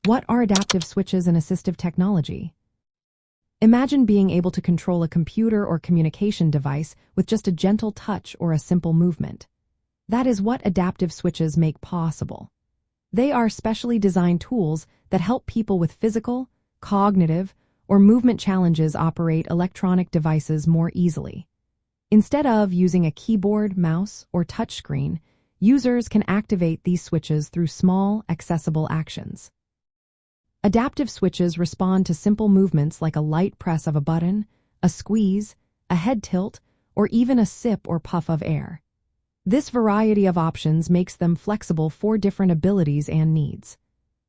What are adaptive switches and assistive technology? Imagine being able to control a computer or communication device with just a gentle touch or a simple movement. That is what adaptive switches make possible. They are specially designed tools that help people with physical, cognitive, or movement challenges operate electronic devices more easily. Instead of using a keyboard, mouse, or touchscreen, users can activate these switches through small, accessible actions. Adaptive switches respond to simple movements like a light press of a button, a squeeze, a head tilt, or even a sip or puff of air. This variety of options makes them flexible for different abilities and needs.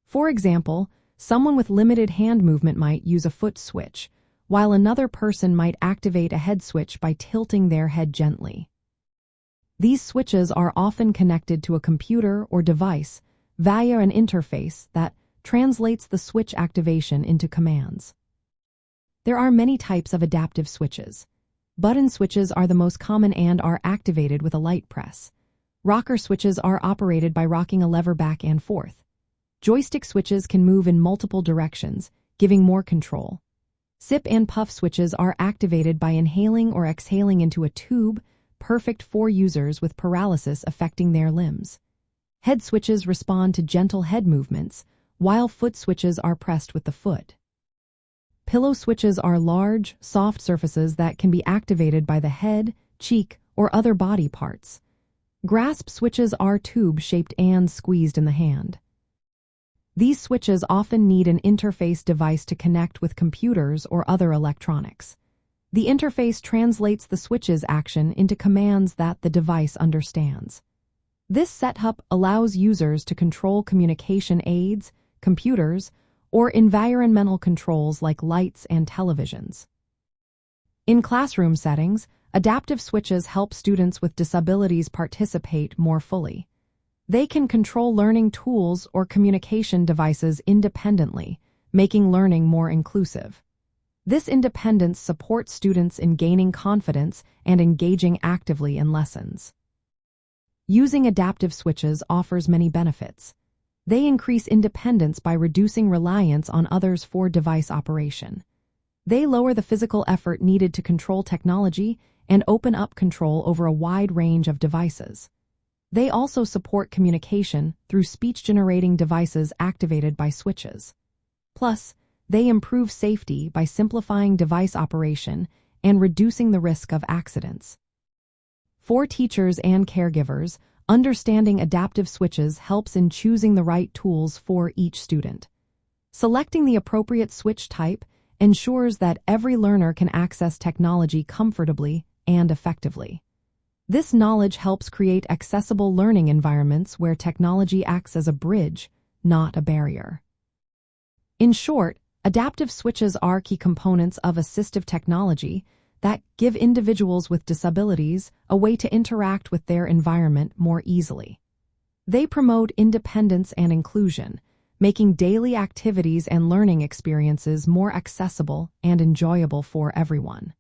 For example, someone with limited hand movement might use a foot switch, while another person might activate a head switch by tilting their head gently. These switches are often connected to a computer or device via an interface that translates the switch activation into commands. There are many types of adaptive switches. Button switches are the most common and are activated with a light press. Rocker switches are operated by rocking a lever back and forth. Joystick switches can move in multiple directions, giving more control. Sip and puff switches are activated by inhaling or exhaling into a tube, perfect for users with paralysis affecting their limbs. Head switches respond to gentle head movements, while foot switches are pressed with the foot. Pillow switches are large, soft surfaces that can be activated by the head, cheek, or other body parts. Grasp switches are tube-shaped and squeezed in the hand. These switches often need an interface device to connect with computers or other electronics. The interface translates the switch's action into commands that the device understands. This setup allows users to control communication aids, computers, or environmental controls like lights and televisions. In classroom settings, adaptive switches help students with disabilities participate more fully. They can control learning tools or communication devices independently, making learning more inclusive. This independence supports students in gaining confidence and engaging actively in lessons. Using adaptive switches offers many benefits. They increase independence by reducing reliance on others for device operation. They lower the physical effort needed to control technology and open up control over a wide range of devices. They also support communication through speech-generating devices activated by switches. Plus, they improve safety by simplifying device operation and reducing the risk of accidents. For teachers and caregivers, understanding adaptive switches helps in choosing the right tools for each student. Selecting the appropriate switch type ensures that every learner can access technology comfortably and effectively. This knowledge helps create accessible learning environments where technology acts as a bridge, not a barrier. In short, adaptive switches are key components of assistive technology that give individuals with disabilities a way to interact with their environment more easily. They promote independence and inclusion, making daily activities and learning experiences more accessible and enjoyable for everyone.